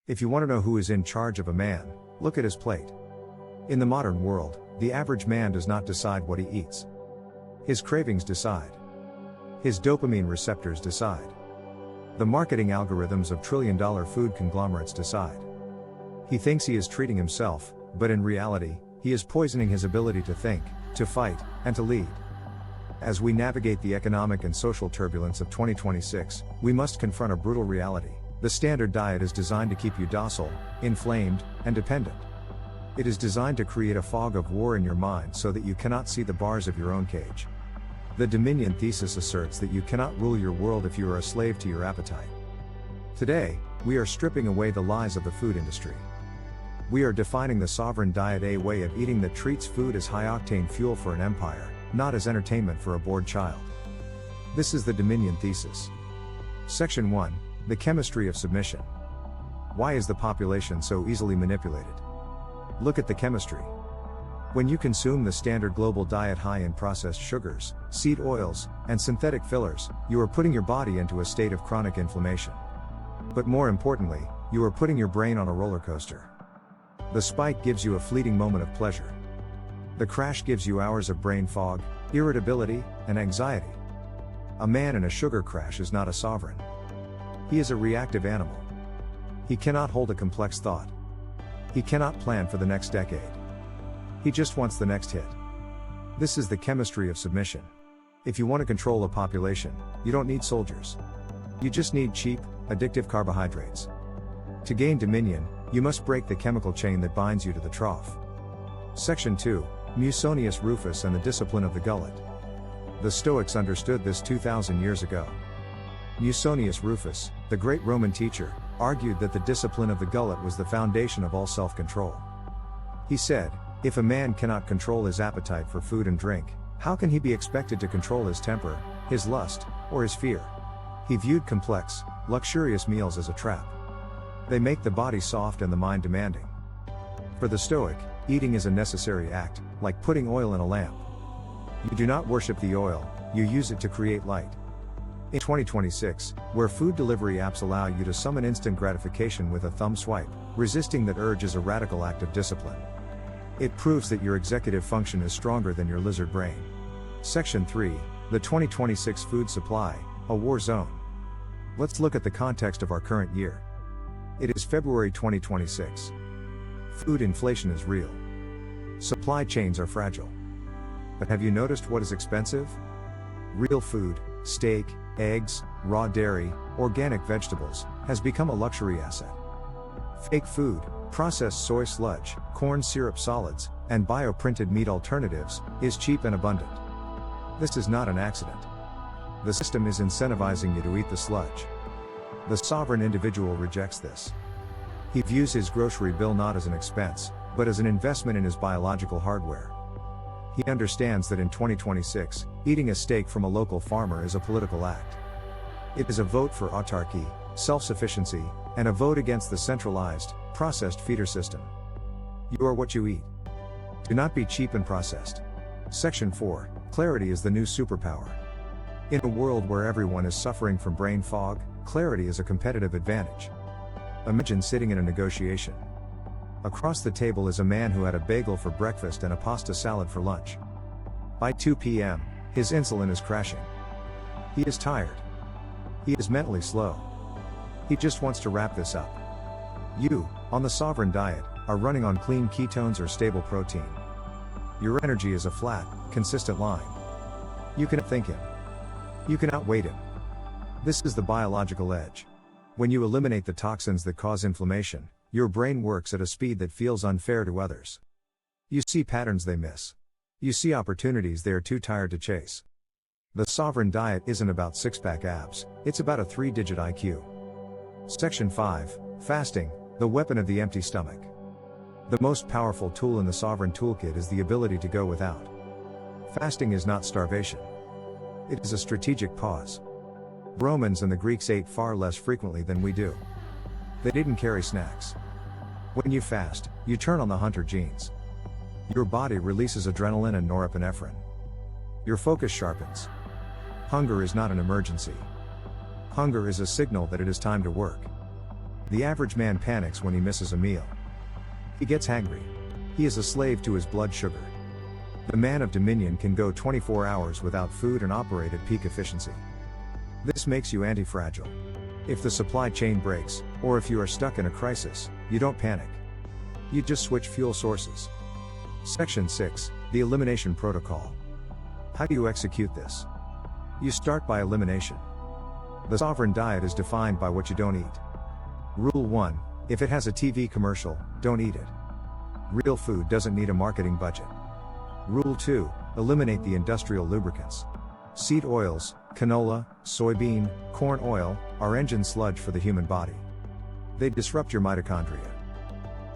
If you want to know who is in charge of a man, look at his plate. In the modern world, the average man does not decide what he eats. His cravings decide. His dopamine receptors decide. The marketing algorithms of trillion-dollar food conglomerates decide. He thinks he is treating himself, but in reality, he is poisoning his ability to think, to fight, and to lead. As we navigate the economic and social turbulence of 2026, we must confront a brutal reality. The standard diet is designed to keep you docile, inflamed, and dependent. It is designed to create a fog of war in your mind so that you cannot see the bars of your own cage. The Dominion Thesis asserts that you cannot rule your world if you are a slave to your appetite. Today, we are stripping away the lies of the food industry. We are defining the sovereign diet, a way of eating that treats food as high-octane fuel for an empire, not as entertainment for a bored child. This is the Dominion Thesis. Section 1. The chemistry of submission. Why is the population so easily manipulated? Look at the chemistry. When you consume the standard global diet high in processed sugars, seed oils, and synthetic fillers, you are putting your body into a state of chronic inflammation. But more importantly, you are putting your brain on a roller coaster. The spike gives you a fleeting moment of pleasure. The crash gives you hours of brain fog, irritability, and anxiety. A man in a sugar crash is not a sovereign. He is a reactive animal. He cannot hold a complex thought. He cannot plan for the next decade. He just wants the next hit. This is the chemistry of submission. If you want to control a population, you don't need soldiers. You just need cheap, addictive carbohydrates. To gain dominion, you must break the chemical chain that binds you to the trough. Section 2. Musonius Rufus and the discipline of the gullet. The Stoics understood this 2,000 years ago. Musonius Rufus, the great Roman teacher, argued that the discipline of the gullet was the foundation of all self-control. He said, if a man cannot control his appetite for food and drink, how can he be expected to control his temper, his lust, or his fear? He viewed complex, luxurious meals as a trap. They make the body soft and the mind demanding. For the Stoic, eating is a necessary act, like putting oil in a lamp. You do not worship the oil, you use it to create light. In 2026, where food delivery apps allow you to summon instant gratification with a thumb swipe, resisting that urge is a radical act of discipline. It proves that your executive function is stronger than your lizard brain. Section 3. The 2026 food supply, a war zone. Let's look at the context of our current year. It is February 2026. Food inflation is real. Supply chains are fragile. But have you noticed what is expensive? Real food, steak, eggs, raw dairy, organic vegetables, has become a luxury asset. Fake food, processed soy sludge, corn syrup solids, and bioprinted meat alternatives, is cheap and abundant. This is not an accident. The system is incentivizing you to eat the sludge. The sovereign individual rejects this. He views his grocery bill not as an expense, but as an investment in his biological hardware. He understands that in 2026, eating a steak from a local farmer is a political act. It is a vote for autarky, self-sufficiency, and a vote against the centralized, processed feeder system. You are what you eat. Do not be cheap and processed. Section 4. Clarity is the new superpower. In a world where everyone is suffering from brain fog, clarity is a competitive advantage. Imagine sitting in a negotiation. Across the table is a man who had a bagel for breakfast and a pasta salad for lunch. By 2 p.m., his insulin is crashing. He is tired. He is mentally slow. He just wants to wrap this up. You, on the sovereign diet, are running on clean ketones or stable protein. Your energy is a flat, consistent line. You can outthink him. You can outweigh him. This is the biological edge. When you eliminate the toxins that cause inflammation, your brain works at a speed that feels unfair to others. You see patterns they miss. You see opportunities they are too tired to chase. The sovereign diet isn't about six-pack abs, it's about a 3-digit IQ. Section 5. Fasting, the weapon of the empty stomach. The most powerful tool in the sovereign toolkit is the ability to go without. Fasting is not starvation. It is a strategic pause. Romans and the Greeks ate far less frequently than we do. They didn't carry snacks. When you fast, you turn on the hunter genes. Your body releases adrenaline and norepinephrine. Your focus sharpens. Hunger is not an emergency. Hunger is a signal that it is time to work. The average man panics when he misses a meal. He gets hangry. He is a slave to his blood sugar. The man of Dominion can go 24 hours without food and operate at peak efficiency. This makes you anti-fragile. If the supply chain breaks, or if you are stuck in a crisis, you don't panic. You just switch fuel sources. Section 6, the Elimination Protocol. How do you execute this? You start by elimination. The sovereign diet is defined by what you don't eat. Rule 1, if it has a TV commercial, don't eat it. Real food doesn't need a marketing budget. Rule 2, eliminate the industrial lubricants. Seed oils, canola, soybean, corn oil, are engine sludge for the human body. They disrupt your mitochondria.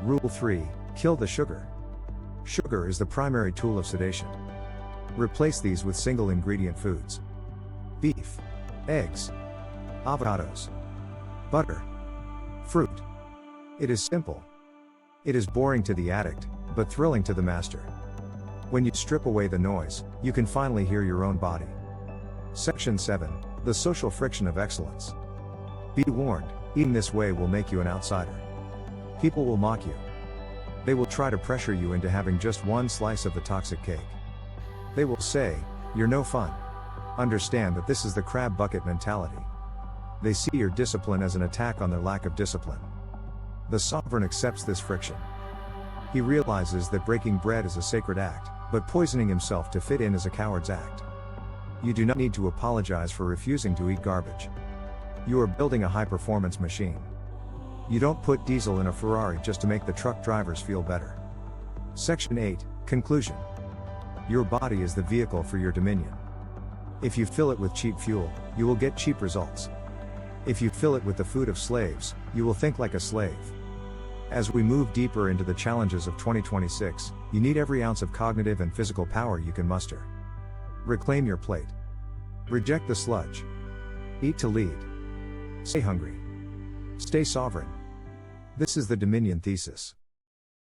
Rule 3, kill the sugar. Sugar is the primary tool of sedation. Replace these with single ingredient foods. Beef, eggs, avocados, butter, fruit. It is simple. It is boring to the addict, but thrilling to the master. When you strip away the noise, you can finally hear your own body. Section 7, the social friction of excellence. Be warned, eating this way will make you an outsider. People will mock you. They will try to pressure you into having just one slice of the toxic cake. They will say, "You're no fun." Understand that this is the crab bucket mentality. They see your discipline as an attack on their lack of discipline. The sovereign accepts this friction. He realizes that breaking bread is a sacred act, but poisoning himself to fit in is a coward's act. You do not need to apologize for refusing to eat garbage. You are building a high-performance machine. You don't put diesel in a Ferrari just to make the truck drivers feel better. Section 8, Conclusion. Your body is the vehicle for your dominion. If you fill it with cheap fuel, you will get cheap results. If you fill it with the food of slaves, you will think like a slave. As we move deeper into the challenges of 2026, you need every ounce of cognitive and physical power you can muster. Reclaim your plate. Reject the sludge. Eat to lead. Stay hungry. Stay sovereign. This is the Dominion Thesis.